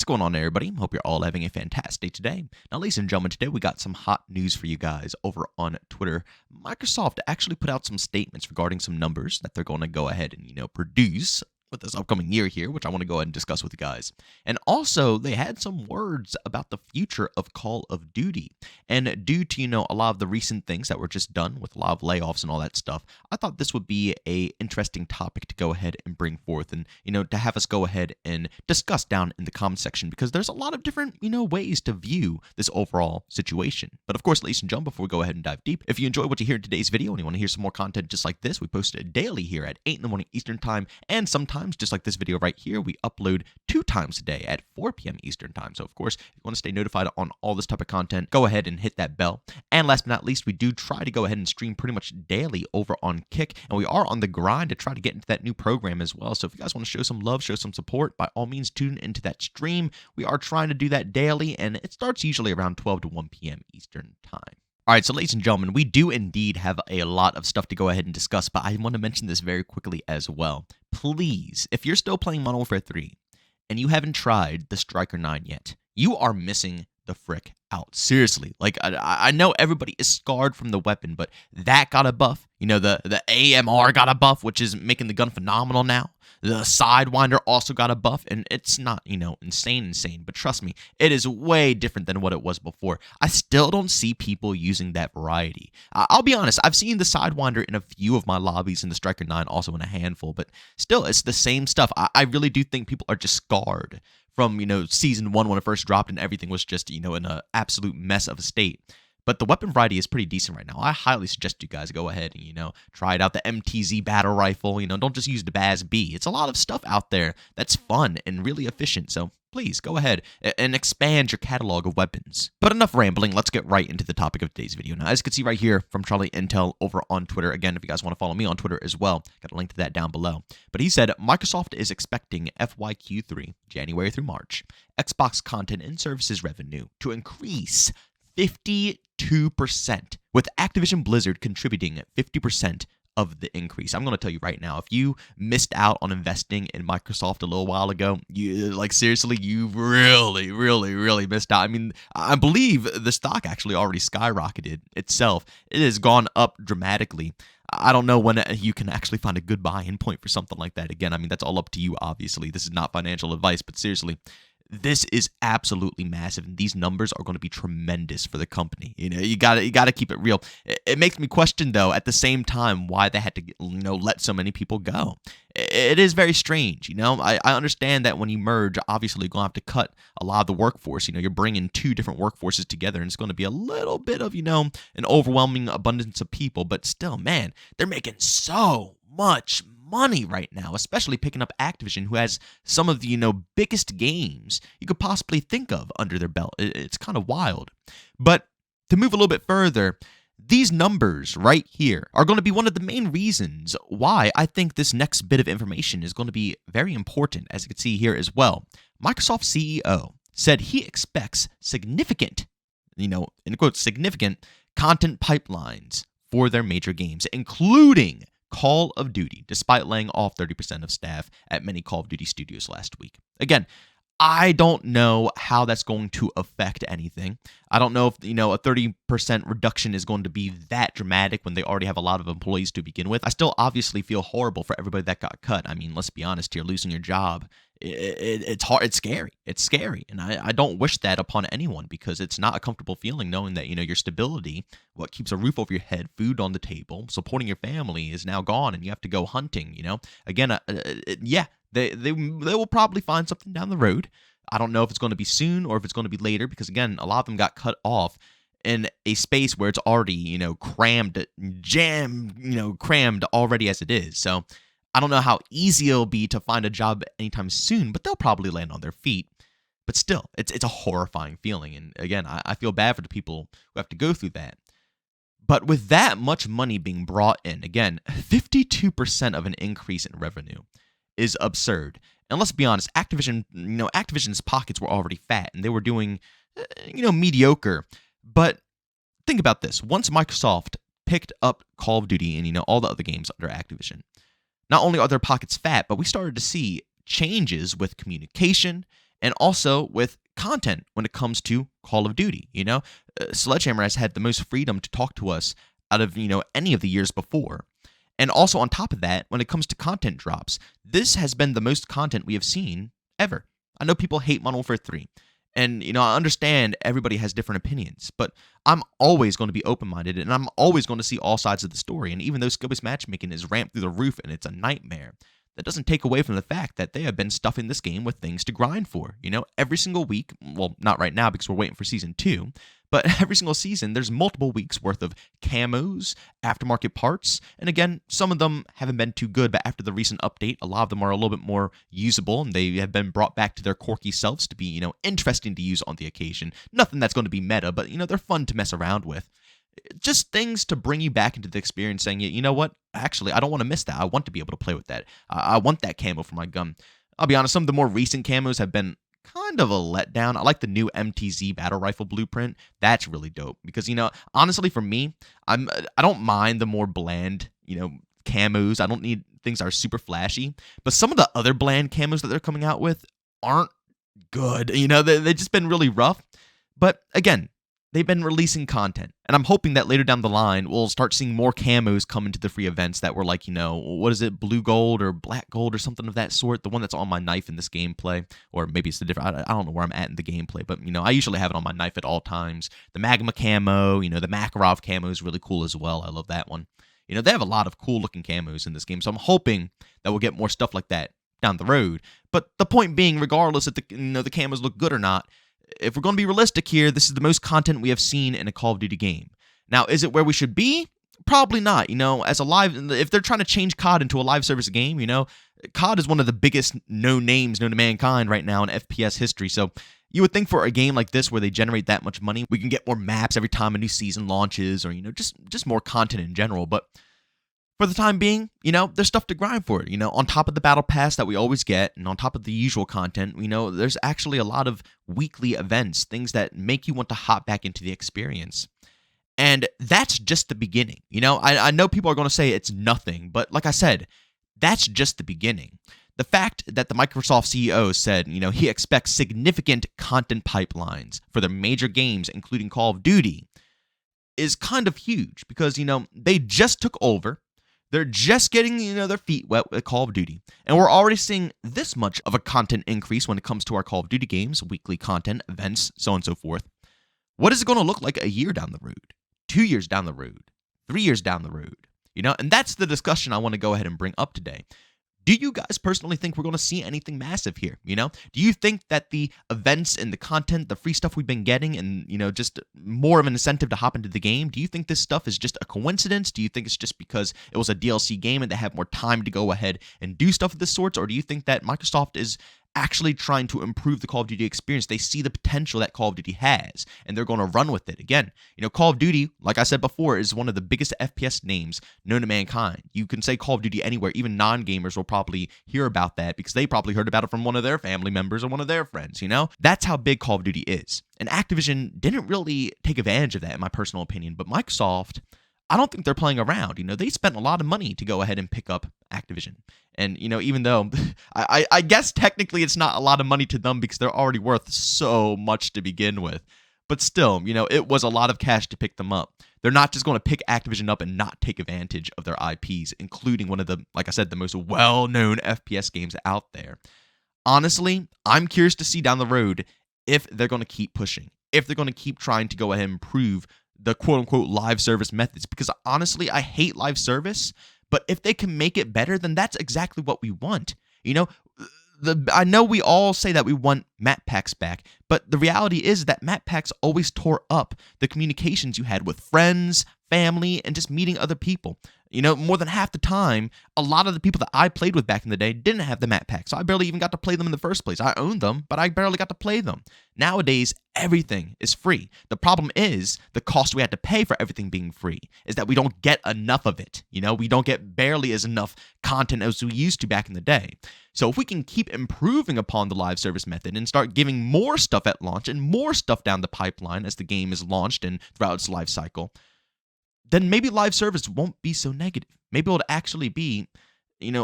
going on, everybody? Hope you're all having a fantastic day today. Now, ladies and gentlemen, today we got some hot news for you guys over on Twitter. Microsoft actually put out some statements regarding some numbers that they're going to go ahead and, produce with this upcoming year here, which I want to go ahead and discuss with you guys. And also, they had some words about the future of Call of Duty. And due to, a lot of the recent things that were just done with a lot of layoffs and all that stuff, I thought this would be a interesting topic to go ahead and bring forth and, to have us go ahead and discuss down in the comment section, because there's a lot of different, ways to view this overall situation. But of course, ladies and gentlemen, before we go ahead and dive deep, if you enjoy what you hear in today's video and you want to hear some more content just like this, we post it daily here at 8 in the morning Eastern time, and sometimes just like this video right here, we upload 2 times a day at 4 p.m. Eastern time. So of course, if you want to stay notified on all this type of content, go ahead and hit that bell. And last but not least, we do try to go ahead and stream pretty much daily over on Kick, and we are on the grind to try to get into that new program as well. So if you guys want to show some love, show some support, by all means tune into that stream. We are trying to do that daily, and it starts usually around 12 to 1 p.m. Eastern time. All right, so ladies and gentlemen, we do indeed have a lot of stuff to go ahead and discuss, but I want to mention this very quickly as well. Please, if you're still playing Modern Warfare 3 and you haven't tried the Striker 9 yet, you are missing the frick out. Seriously, like I know everybody is scarred from the weapon, but that got a buff. The AMR got a buff, which is making the gun phenomenal now. The Sidewinder also got a buff, and it's not, insane, but trust me, it is way different than what it was before. I still don't see people using that variety. I'll be honest, I've seen the Sidewinder in a few of my lobbies, and the Striker 9 also in a handful, but still, it's the same stuff. I really do think people are just scarred from, Season 1 when it first dropped, and everything was just, in an absolute mess of a state. But the weapon variety is pretty decent right now. I highly suggest you guys go ahead and, try it out. The MTZ battle rifle, don't just use the Baz B. It's a lot of stuff out there that's fun and really efficient. So please go ahead and expand your catalog of weapons. But enough rambling. Let's get right into the topic of today's video. Now, as you can see right here from Charlie Intel over on Twitter. Again, if you guys want to follow me on Twitter as well, got a link to that down below. But he said, Microsoft is expecting FYQ3, January through March, Xbox content and services revenue to increase 52%, with Activision Blizzard contributing 50% of the increase. I'm going to tell you right now, if you missed out on investing in Microsoft a little while ago, seriously, you really missed out. I mean, I believe the stock actually already skyrocketed itself. It has gone up dramatically. I don't know when you can actually find a good buy-in point for something like that. Again, I mean, that's all up to you, obviously. This is not financial advice, but seriously, this is absolutely massive, and these numbers are going to be tremendous for the company. You got to keep it real. It makes me question, though, at the same time, why they had to, let so many people go. It is very strange. I understand that when you merge, obviously you're going to have to cut a lot of the workforce. You're bringing 2 different workforces together, and it's going to be a little bit of, an overwhelming abundance of people. But still, man, they're making so much money right now, especially picking up Activision, who has some of the, biggest games you could possibly think of under their belt. It's kind of wild. But to move a little bit further, these numbers right here are going to be one of the main reasons why I think this next bit of information is going to be very important, as you can see here as well. Microsoft CEO said he expects significant, in quotes, significant content pipelines for their major games, including Call of Duty, despite laying off 30% of staff at many Call of Duty studios last week. Again, I don't know how that's going to affect anything. I don't know if, a 30% reduction is going to be that dramatic when they already have a lot of employees to begin with. I still obviously feel horrible for everybody that got cut. I mean, let's be honest here, losing your job, it's hard. It's scary. It's scary. And I don't wish that upon anyone, because it's not a comfortable feeling knowing that, your stability, what keeps a roof over your head, food on the table, supporting your family is now gone, and you have to go hunting, Again, yeah. They will probably find something down the road. I don't know if it's going to be soon or if it's going to be later, because again, a lot of them got cut off in a space where it's already, crammed already as it is. So I don't know how easy it'll be to find a job anytime soon, but they'll probably land on their feet. But still, it's a horrifying feeling. And again, I feel bad for the people who have to go through that. But with that much money being brought in, again, 52% of an increase in revenue is absurd. And let's be honest, Activision's pockets were already fat, and they were doing, mediocre. But think about this. Once Microsoft picked up Call of Duty and, all the other games under Activision, not only are their pockets fat, but we started to see changes with communication and also with content when it comes to Call of Duty. Sledgehammer has had the most freedom to talk to us out of any of the years before. And also on top of that, when it comes to content drops, this has been the most content we have seen ever. I know people hate Modern Warfare 3. And, I understand everybody has different opinions, but I'm always going to be open-minded, and I'm always going to see all sides of the story. And even though scope-based matchmaking is ramped through the roof and it's a nightmare, that doesn't take away from the fact that they have been stuffing this game with things to grind for. Every single week, well, not right now because we're waiting for Season 2, but every single season, there's multiple weeks worth of camos, aftermarket parts, and again, some of them haven't been too good, but after the recent update, a lot of them are a little bit more usable, and they have been brought back to their quirky selves to be, interesting to use on the occasion. Nothing that's going to be meta, but, they're fun to mess around with. Just things to bring you back into the experience, saying, you know what, actually, I don't want to miss that. I want to be able to play with that. I want that camo for my gun. I'll be honest, some of the more recent camos have been kind of a letdown. I like the new MTZ battle rifle blueprint. That's really dope because, honestly for me, I don't mind the more bland, camos. I don't need things that are super flashy, but some of the other bland camos that they're coming out with aren't good. They've just been really rough. But again, they've been releasing content, and I'm hoping that later down the line, we'll start seeing more camos come into the free events that were like, what is it, blue gold or black gold or something of that sort, the one that's on my knife in this gameplay, or maybe it's the different, I don't know where I'm at in the gameplay, but, I usually have it on my knife at all times. The Magma camo, the Makarov camo is really cool as well. I love that one. They have a lot of cool-looking camos in this game, so I'm hoping that we'll get more stuff like that down the road. But the point being, regardless if the camos look good or not, if we're going to be realistic here, this is the most content we have seen in a Call of Duty game. Now, is it where we should be? Probably not. As a live, if they're trying to change COD into a live service game, COD is one of the biggest known names known to mankind right now in FPS history. So you would think for a game like this where they generate that much money, we can get more maps every time a new season launches, or just more content in general. But for the time being, there's stuff to grind for. On top of the battle pass that we always get, and on top of the usual content, there's actually a lot of weekly events, things that make you want to hop back into the experience. And that's just the beginning. I know people are going to say it's nothing, but like I said, that's just the beginning. The fact that the Microsoft CEO said, he expects significant content pipelines for their major games, including Call of Duty, is kind of huge because, they just took over. They're just getting, their feet wet with Call of Duty. And we're already seeing this much of a content increase when it comes to our Call of Duty games, weekly content, events, so on and so forth. What is it going to look like a year down the road, 2 years down the road, 3 years down the road? And that's the discussion I want to go ahead and bring up today. Do you guys personally think we're going to see anything massive here? Do you think that the events and the content, the free stuff we've been getting, and, just more of an incentive to hop into the game, do you think this stuff is just a coincidence? Do you think it's just because it was a DLC game and they have more time to go ahead and do stuff of this sort? Or do you think that Microsoft is actually trying to improve the Call of Duty experience? They see the potential that Call of Duty has, and they're going to run with it. Again, Call of Duty, like I said before, is one of the biggest FPS names known to mankind. You can say Call of Duty anywhere. Even non-gamers will probably hear about that because they probably heard about it from one of their family members or one of their friends, That's how big Call of Duty is. And Activision didn't really take advantage of that, in my personal opinion, but Microsoft, I don't think they're playing around. They spent a lot of money to go ahead and pick up Activision. And, even though I guess technically it's not a lot of money to them because they're already worth so much to begin with. But still, it was a lot of cash to pick them up. They're not just going to pick Activision up and not take advantage of their IPs, including one of the, like I said, the most well-known FPS games out there. Honestly, I'm curious to see down the road if they're going to keep pushing, if they're going to keep trying to go ahead and improve the quote-unquote live service methods. Because honestly, I hate live service, but if they can make it better, then that's exactly what we want. I know we all say that we want map packs back, but the reality is that map packs always tore up the communications you had with friends, family, and just meeting other people. More than half the time, a lot of the people that I played with back in the day didn't have the map pack, so I barely even got to play them in the first place. I owned them, but I barely got to play them. Nowadays, everything is free. The problem is the cost we had to pay for everything being free is that we don't get enough of it. We don't get barely as enough content as we used to back in the day. So if we can keep improving upon the live service method and start giving more stuff at launch and more stuff down the pipeline as the game is launched and throughout its life cycle, then maybe live service won't be so negative. Maybe it'll actually be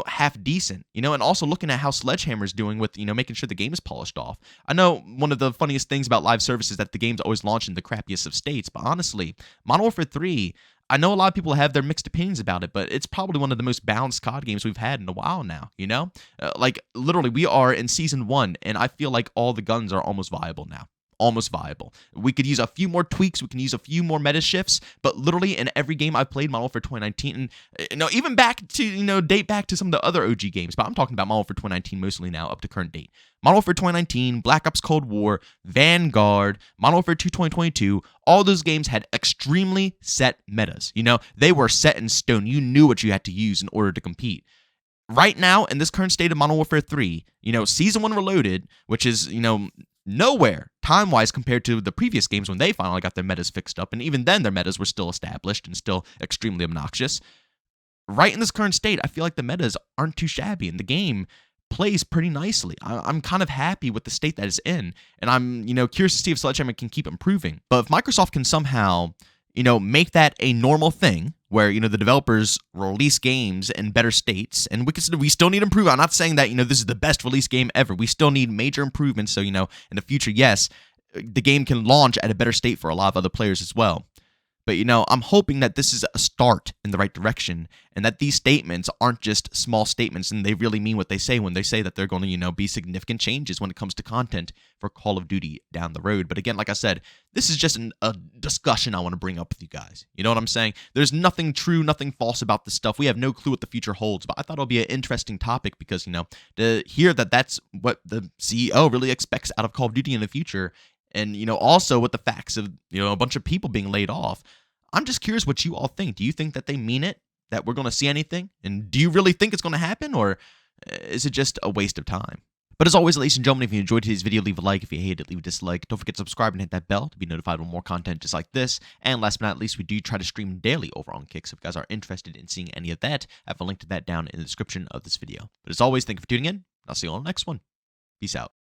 half decent, and also looking at how Sledgehammer's doing with, making sure the game is polished off. I know one of the funniest things about live service is that the game's always launched in the crappiest of states, but honestly, Modern Warfare 3, I know a lot of people have their mixed opinions about it, but it's probably one of the most balanced COD games we've had in a while now, like, literally, we are in Season 1, and I feel like all the guns are almost viable now. Almost viable. We could use a few more tweaks. We can use a few more meta shifts. But literally in every game I've played, Modern Warfare 2019, and even back to date back to some of the other OG games. But I'm talking about Modern Warfare 2019 mostly now, up to current date. Modern Warfare 2019, Black Ops Cold War, Vanguard, Modern Warfare 2 2022. All those games had extremely set metas. They were set in stone. You knew what you had to use in order to compete. Right now, in this current state of Modern Warfare 3, Season 1 Reloaded, which is, nowhere time-wise compared to the previous games when they finally got their metas fixed up, and even then their metas were still established and still extremely obnoxious. Right in this current state, I feel like the metas aren't too shabby, and the game plays pretty nicely. I'm kind of happy with the state that it's in, and I'm, curious to see if Sledgehammer can keep improving. But if Microsoft can somehow, make that a normal thing, where, the developers release games in better states, and we still need improvement. I'm not saying that, this is the best release game ever. We still need major improvements, so, in the future, yes, the game can launch at a better state for a lot of other players as well. But, I'm hoping that this is a start in the right direction, and that these statements aren't just small statements, and they really mean what they say when they say that they're going to, be significant changes when it comes to content for Call of Duty down the road. But again, like I said, this is just a discussion I want to bring up with you guys. You know what I'm saying? There's nothing true, nothing false about this stuff. We have no clue what the future holds, but I thought it'll be an interesting topic because, to hear that that's what the CEO really expects out of Call of Duty in the future, and, also with the facts of, a bunch of people being laid off. I'm just curious what you all think. Do you think that they mean it? That we're going to see anything? And do you really think it's going to happen? Or is it just a waste of time? But as always, ladies and gentlemen, if you enjoyed today's video, leave a like. If you hated it, leave a dislike. Don't forget to subscribe and hit that bell to be notified when more content just like this. And last but not least, we do try to stream daily over on Kick. So if you guys are interested in seeing any of that, I have a link to that down in the description of this video. But as always, thank you for tuning in. I'll see you on the next one. Peace out.